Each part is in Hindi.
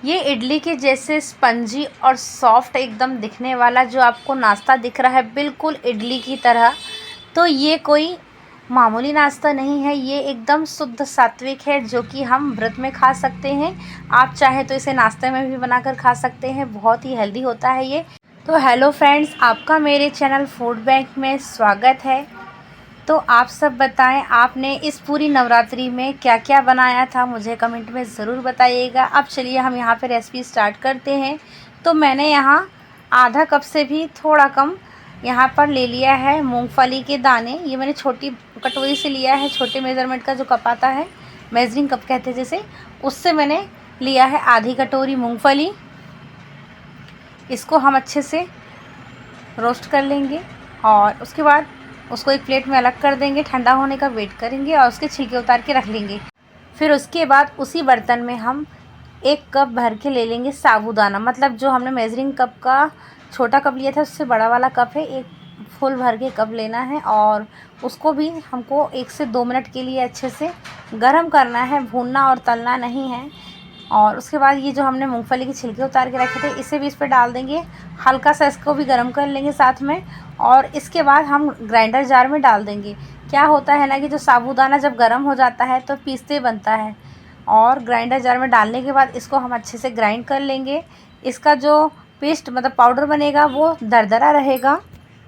ये इडली के जैसे स्पंजी और सॉफ्ट एकदम दिखने वाला जो आपको नाश्ता दिख रहा है बिल्कुल इडली की तरह, तो ये कोई मामूली नाश्ता नहीं है। ये एकदम शुद्ध सात्विक है जो कि हम व्रत में खा सकते हैं। आप चाहें तो इसे नाश्ते में भी बनाकर खा सकते हैं, बहुत ही हेल्दी होता है ये। तो हेलो फ्रेंड्स, आपका मेरे चैनल फूड बैंक में स्वागत है। तो आप सब बताएं, आपने इस पूरी नवरात्रि में क्या क्या बनाया था, मुझे कमेंट में ज़रूर बताइएगा। अब चलिए हम यहाँ पे रेसिपी स्टार्ट करते हैं। तो मैंने यहाँ आधा कप से भी थोड़ा कम यहाँ पर ले लिया है मूंगफली के दाने। ये मैंने छोटी कटोरी से लिया है, छोटे मेज़रमेंट का जो कप आता है, मेजरिंग कप कहते हैं जैसे, उससे मैंने लिया है आधी कटोरी मूँगफली। इसको हम अच्छे से रोस्ट कर लेंगे और उसके बाद उसको एक प्लेट में अलग कर देंगे। ठंडा होने का वेट करेंगे और उसके छिलके उतार के रख लेंगे। फिर उसके बाद उसी बर्तन में हम 1 कप भर के ले लेंगे साबूदाना, मतलब जो हमने मेजरिंग कप का छोटा कप लिया था उससे बड़ा वाला कप है, 1 फुल भर के कप लेना है। और उसको भी हमको 1 से 2 मिनट के लिए अच्छे से गर्म करना है, भूनना और तलना नहीं है। और उसके बाद ये जो हमने मूंगफली के छिलके उतार के रखे थे इसे भी इस पर डाल देंगे, हल्का सा इसको भी गर्म कर लेंगे साथ में। और इसके बाद हम ग्राइंडर जार में डाल देंगे। क्या होता है ना कि जो साबूदाना जब गर्म हो जाता है तो पीसते बनता है, और ग्राइंडर जार में डालने के बाद इसको हम अच्छे से ग्राइंड कर लेंगे। इसका जो पेस्ट मतलब पाउडर बनेगा वो दरदरा रहेगा।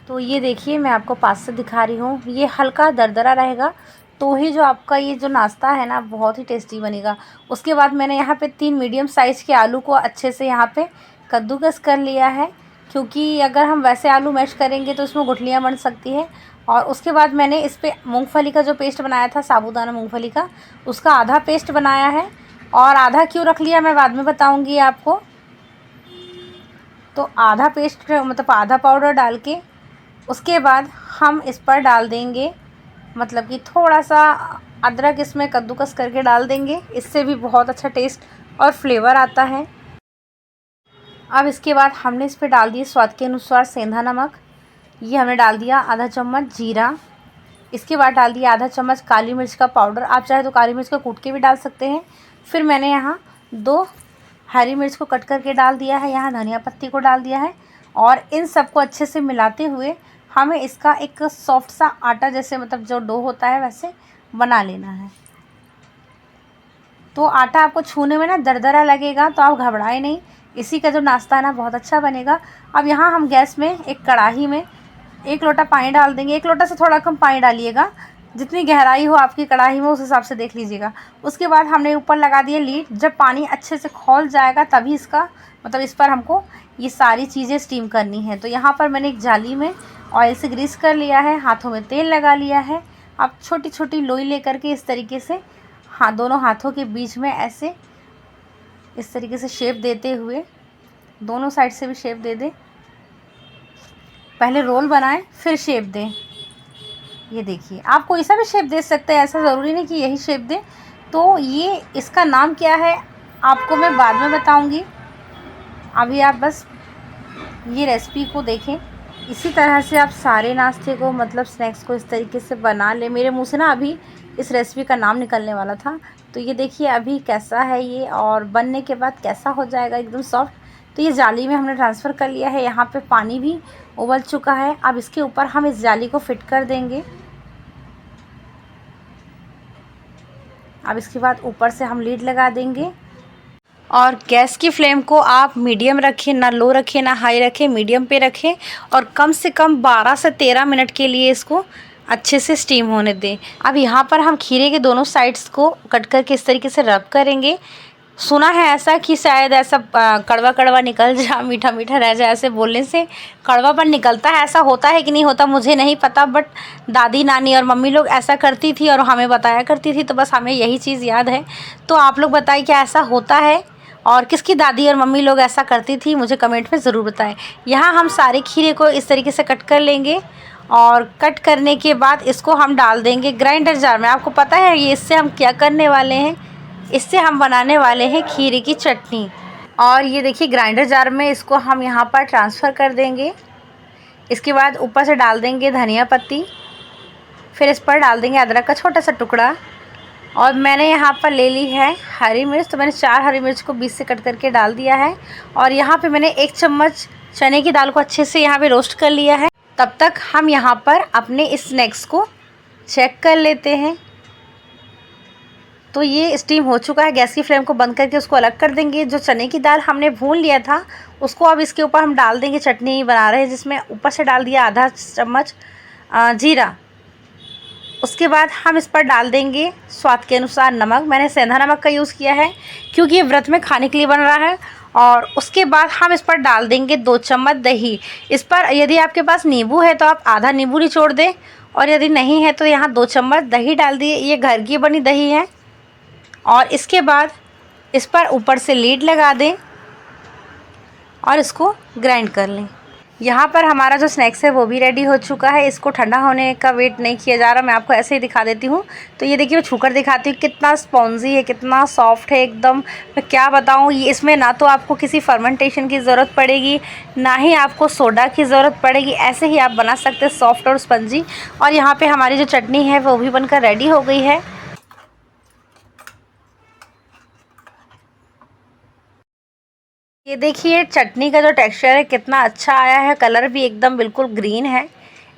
तो ये देखिए, मैं आपको पास से दिखा रही हूँ, ये हल्का दरदरा रहेगा तो ही जो आपका ये जो नाश्ता है ना बहुत ही टेस्टी बनेगा। उसके बाद मैंने यहाँ पे 3 मीडियम साइज़ के आलू को अच्छे से यहाँ पे कद्दूकस कर लिया है, क्योंकि अगर हम वैसे आलू मैश करेंगे तो इसमें गुठलियाँ बन सकती है। और उसके बाद मैंने इस पर मूँगफली का जो पेस्ट बनाया था, साबूदाना मूँगफली का, उसका आधा पेस्ट बनाया है। और आधा क्यों रख लिया मैं बाद में बताऊँगी आपको। तो आधा पेस्ट मतलब आधा पाउडर डाल के उसके बाद हम इस पर डाल देंगे, मतलब कि थोड़ा सा अदरक इसमें कद्दूकस करके डाल देंगे, इससे भी बहुत अच्छा टेस्ट और फ्लेवर आता है। अब इसके बाद हमने इस पर डाल दिए स्वाद के अनुसार सेंधा नमक, ये हमने डाल दिया आधा चम्मच जीरा। इसके बाद डाल दिया आधा चम्मच काली मिर्च का पाउडर, आप चाहे तो काली मिर्च को कूट के भी डाल सकते हैं। फिर मैंने यहाँ 2 हरी मिर्च को कट करके डाल दिया है, यहाँ धनिया पत्ती को डाल दिया है। और इन सबको अच्छे से मिलाते हुए हमें इसका एक सॉफ्ट सा आटा जैसे, मतलब जो डो होता है वैसे बना लेना है। तो आटा आपको छूने में ना दरदरा लगेगा तो आप घबराएं नहीं, इसी का जो नाश्ता है ना बहुत अच्छा बनेगा। अब यहाँ हम गैस में एक कढ़ाई में 1 लोटा पानी डाल देंगे। 1 लोटा से थोड़ा कम पानी डालिएगा, जितनी गहराई हो आपकी कढ़ाई में उस हिसाब से देख लीजिएगा। उसके बाद हमने ऊपर लगा दिया लीड। जब पानी अच्छे से खौल जाएगा तभी इसका मतलब इस पर हमको ये सारी चीज़ें स्टीम करनी है। तो यहाँ पर मैंने एक जाली में ऑयल से ग्रीस कर लिया है, हाथों में तेल लगा लिया है। अब छोटी छोटी लोई लेकर के इस तरीके से दोनों हाथों के बीच में ऐसे इस तरीके से शेप देते हुए, दोनों साइड से भी शेप दे दें। पहले रोल बनाएं फिर शेप दें। ये देखिए, आप कोई सा भी शेप दे सकते हैं, ऐसा ज़रूरी नहीं कि यही शेप दें। तो ये इसका नाम क्या है आपको मैं बाद में बताऊंगी, अभी आप बस ये रेसिपी को देखें। इसी तरह से आप सारे नाश्ते को मतलब स्नैक्स को इस तरीके से बना लें। मेरे मुंह से ना अभी इस रेसिपी का नाम निकलने वाला था। तो ये देखिए अभी कैसा है ये, और बनने के बाद कैसा हो जाएगा एकदम सॉफ्ट। तो ये जाली में हमने ट्रांसफ़र कर लिया है, यहाँ पे पानी भी उबल चुका है। अब इसके ऊपर हम इस जाली को फिट कर देंगे। अब इसके बाद ऊपर से हम लीड लगा देंगे और गैस की फ्लेम को आप मीडियम रखें, ना लो रखें ना हाई रखें, मीडियम पे रखें। और कम से कम 12 से 13 मिनट के लिए इसको अच्छे से स्टीम होने दें। अब यहाँ पर हम खीरे के दोनों साइड्स को कट करके इस तरीके से रब करेंगे। सुना है ऐसा कि शायद ऐसा कड़वा कड़वा निकल जाए, मीठा मीठा रह जाए, ऐसे बोलने से कड़वापन निकलता है। ऐसा होता है कि नहीं होता मुझे नहीं पता, बट दादी नानी और मम्मी लोग ऐसा करती थी और हमें बताया करती थी, तो बस हमें यही चीज़ याद है। तो आप लोग बताइए क्या ऐसा होता है, और किसकी दादी और मम्मी लोग ऐसा करती थी, मुझे कमेंट में ज़रूर बताएं। यहाँ हम सारे खीरे को इस तरीके से कट कर लेंगे और कट करने के बाद इसको हम डाल देंगे ग्राइंडर जार में। आपको पता है ये इससे हम क्या करने वाले हैं, इससे हम बनाने वाले हैं खीरे की चटनी। और ये देखिए ग्राइंडर जार में इसको हम यहाँ पर ट्रांसफ़र कर देंगे। इसके बाद ऊपर से डाल देंगे धनिया पत्ती, फिर इस पर डाल देंगे अदरक का छोटा सा टुकड़ा, और मैंने यहाँ पर ले ली है हरी मिर्च, तो मैंने 4 हरी मिर्च को बीच से कट करके डाल दिया है। और यहाँ पे मैंने 1 चम्मच चने की दाल को अच्छे से यहाँ पे रोस्ट कर लिया है। तब तक हम यहाँ पर अपने स्नैक्स को चेक कर लेते हैं। तो ये स्टीम हो चुका है। गैस की फ्लेम को बंद करके उसको अलग कर देंगे। जो चने की दाल हमने भून लिया था उसको अब इसके ऊपर हम डाल देंगे। चटनी बना रहे हैं जिसमें ऊपर से डाल दिया आधा चम्मच जीरा। उसके बाद हम इस पर डाल देंगे स्वाद के अनुसार नमक। मैंने सेंधा नमक का यूज़ किया है क्योंकि ये व्रत में खाने के लिए बन रहा है। और उसके बाद हम इस पर डाल देंगे 2 चम्मच दही। इस पर यदि आपके पास नींबू है तो आप आधा नींबू निचोड़ दें, और यदि नहीं है तो यहाँ 2 चम्मच दही डाल दिए। ये घर की बनी दही है। और इसके बाद इस पर ऊपर से लीड लगा दें और इसको ग्राइंड कर लें। यहाँ पर हमारा जो स्नैक्स है वो भी रेडी हो चुका है। इसको ठंडा होने का वेट नहीं किया जा रहा, मैं आपको ऐसे ही दिखा देती हूँ। तो ये देखिए मैं छूकर दिखाती हूँ, कितना स्पॉन्जी है, कितना सॉफ्ट है एकदम। मैं क्या बताऊँ, ये इसमें ना तो आपको किसी फर्मेंटेशन की ज़रूरत पड़ेगी, ना ही आपको सोडा की ज़रूरत पड़ेगी। ऐसे ही आप बना सकते हैं सॉफ्ट और स्पंजी। और यहाँ पर हमारी जो चटनी है वो भी बनकर रेडी हो गई है। ये देखिए चटनी का जो टेक्सचर है कितना अच्छा आया है। कलर भी एकदम बिल्कुल ग्रीन है,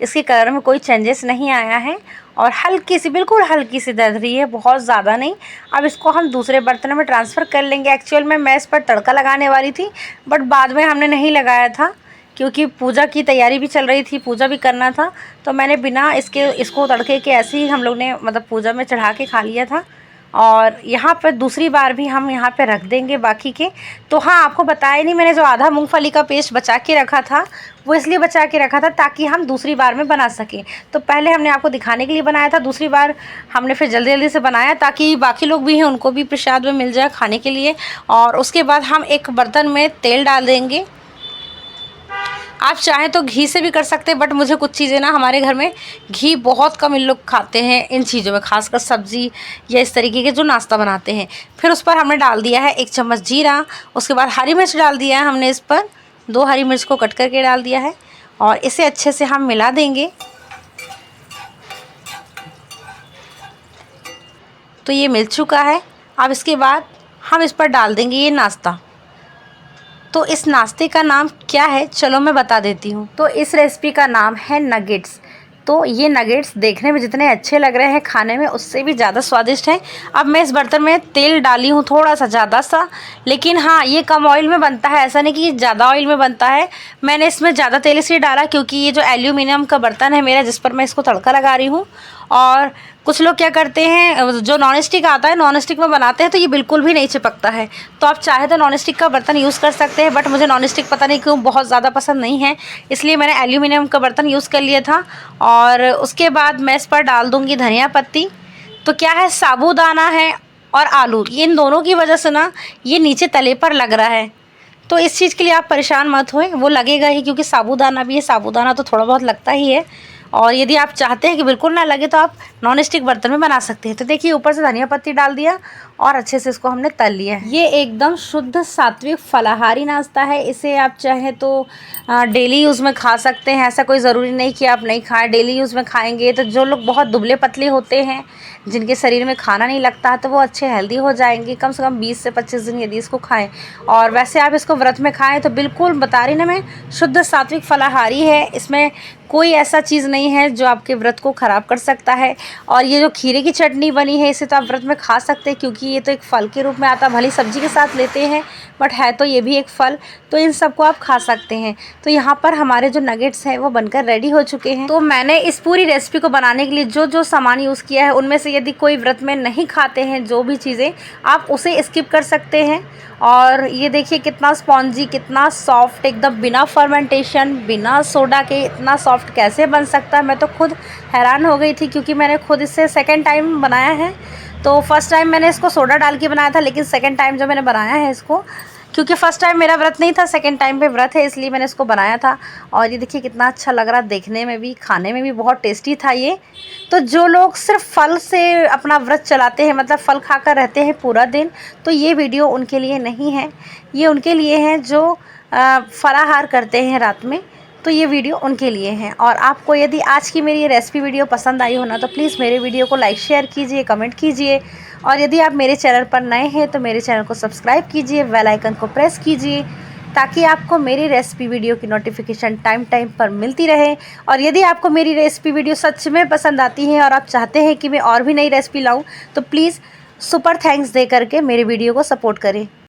इसके कलर में कोई चेंजेस नहीं आया है। और हल्की सी, बिल्कुल हल्की सी दर्द रही है, बहुत ज़्यादा नहीं। अब इसको हम दूसरे बर्तन में ट्रांसफ़र कर लेंगे। एक्चुअल में मैं इस पर तड़का लगाने वाली थी, बट बाद में हमने नहीं लगाया था क्योंकि पूजा की तैयारी भी चल रही थी, पूजा भी करना था। तो मैंने बिना इसको तड़के के ऐसे ही हम लोग ने मतलब पूजा में चढ़ा के खा लिया था। और यहाँ पर दूसरी बार भी हम यहाँ पे रख देंगे बाकी के। तो हाँ, आपको बताया नहीं, मैंने जो आधा मूंगफली का पेस्ट बचा के रखा था वो इसलिए बचा के रखा था ताकि हम दूसरी बार में बना सकें। तो पहले हमने आपको दिखाने के लिए बनाया था, दूसरी बार हमने फिर जल्दी जल्दी से बनाया ताकि बाकी लोग भी हैं उनको भी प्रसाद में मिल जाए खाने के लिए। और उसके बाद हम एक बर्तन में तेल डाल देंगे। आप चाहें तो घी से भी कर सकते हैं, बट मुझे कुछ चीज़ें ना, हमारे घर में घी बहुत कम इन लोग खाते हैं इन चीज़ों में, खासकर सब्ज़ी या इस तरीके के जो नाश्ता बनाते हैं। फिर उस पर हमने डाल दिया है 1 चम्मच जीरा। उसके बाद हरी मिर्च डाल दिया है हमने, इस पर 2 हरी मिर्च को कट करके डाल दिया है। और इसे अच्छे से हम मिला देंगे। तो ये मिल चुका है। अब इसके बाद हम इस पर डाल देंगे ये नाश्ता। तो इस नाश्ते का नाम क्या है, चलो मैं बता देती हूँ। तो इस रेसिपी का नाम है नगेट्स। तो ये नगेट्स देखने में जितने अच्छे लग रहे हैं, खाने में उससे भी ज़्यादा स्वादिष्ट है। अब मैं इस बर्तन में तेल डाली हूँ थोड़ा सा ज़्यादा सा, लेकिन हाँ ये कम ऑयल में बनता है, ऐसा नहीं कि ज़्यादा ऑयल में बनता है। मैंने इसमें ज़्यादा तेल इसलिए डाला क्योंकि ये जो एल्यूमिनियम का बर्तन है मेरा, जिस पर मैं इसको तड़का लगा रही हूँ। और कुछ लोग क्या करते हैं, जो नॉन स्टिक आता है, नॉन स्टिक में बनाते हैं तो ये बिल्कुल भी नहीं चिपकता है। तो आप चाहे तो नॉन स्टिक का बर्तन यूज़ कर सकते हैं, बट मुझे नॉन स्टिक पता नहीं क्यों बहुत ज़्यादा पसंद नहीं है, इसलिए मैंने एल्यूमिनियम का बर्तन यूज़ कर लिया था। और उसके बाद मैं इस पर डाल दूँगी धनिया पत्ती। तो क्या है, साबूदाना है और आलू, इन दोनों की वजह से ना ये नीचे तले पर लग रहा है। तो इस चीज़ के लिए आप परेशान मत होएं, वो लगेगा ही क्योंकि साबूदाना भी है, साबूदाना तो थोड़ा बहुत लगता ही है। और यदि आप चाहते हैं कि बिल्कुल ना लगे तो आप नॉन स्टिक बर्तन में बना सकते हैं। तो देखिए ऊपर से धनिया पत्ती डाल दिया और अच्छे से इसको हमने तल लिया है। ये एकदम शुद्ध सात्विक फलाहारी नाश्ता है। इसे आप चाहे तो डेली यूज़ में खा सकते हैं, ऐसा कोई ज़रूरी नहीं कि आप नहीं खाएं। डेली यूज़ में खाएंगे तो जो लोग बहुत दुबले पतले होते हैं, जिनके शरीर में खाना नहीं लगता है, तो वो अच्छे हेल्दी हो जाएंगे। कम से कम 20 से 25 दिन यदि इसको खाएं। और वैसे आप इसको व्रत में खाएं तो बिल्कुल, बता रही ना मैं, शुद्ध सात्विक फलाहारी है। इसमें कोई ऐसा चीज़ नहीं है जो आपके व्रत को ख़राब कर सकता है। और ये जो खीरे की चटनी बनी है, इसे तो आप व्रत में खा सकते हैं क्योंकि ये तो एक फल के रूप में आता है। भली सब्जी के साथ लेते हैं, बट है तो ये भी एक फल, तो इन सबको आप खा सकते हैं। तो यहाँ पर हमारे जो नगेट्स हैं वो बनकर रेडी हो चुके हैं। तो मैंने इस पूरी रेसिपी को बनाने के लिए जो जो सामान यूज़ किया है, उनमें से यदि कोई व्रत में नहीं खाते हैं जो भी चीज़ें, आप उसे स्किप कर सकते हैं। और ये देखिए कितना स्पॉन्जी, कितना सॉफ्ट, एकदम बिना फर्मेंटेशन, बिना सोडा के इतना सॉफ्ट कैसे बन सकता है। मैं तो खुद हैरान हो गई थी क्योंकि मैंने खुद इससे सेकंड टाइम बनाया है। तो फर्स्ट टाइम मैंने इसको सोडा डाल के बनाया था, लेकिन सेकंड टाइम जो मैंने बनाया है इसको, क्योंकि फ़र्स्ट टाइम मेरा व्रत नहीं था, सेकंड टाइम पे व्रत है, इसलिए मैंने इसको बनाया था। और ये देखिए कितना अच्छा लग रहा है, देखने में भी, खाने में भी बहुत टेस्टी था ये। तो जो लोग सिर्फ फल से अपना व्रत चलाते हैं, मतलब फल खाकर रहते हैं पूरा दिन, तो ये वीडियो उनके लिए नहीं है। ये उनके लिए हैं जो फलाहार करते हैं रात में, तो ये वीडियो उनके लिए है। और आपको यदि आज की मेरी ये रेसिपी वीडियो पसंद आई हो ना, तो प्लीज़ मेरे वीडियो को लाइक शेयर कीजिए, कमेंट कीजिए और यदि आप मेरे चैनल पर नए हैं तो मेरे चैनल को सब्सक्राइब कीजिए, बेल आइकन को प्रेस कीजिए ताकि आपको मेरी रेसिपी वीडियो की नोटिफिकेशन टाइम टाइम पर मिलती रहे। और यदि आपको मेरी रेसिपी वीडियो सच में पसंद आती है और आप चाहते हैं कि मैं और भी नई रेसिपी लाऊं तो प्लीज़ सुपर थैंक्स दे करके मेरे वीडियो को सपोर्ट करें।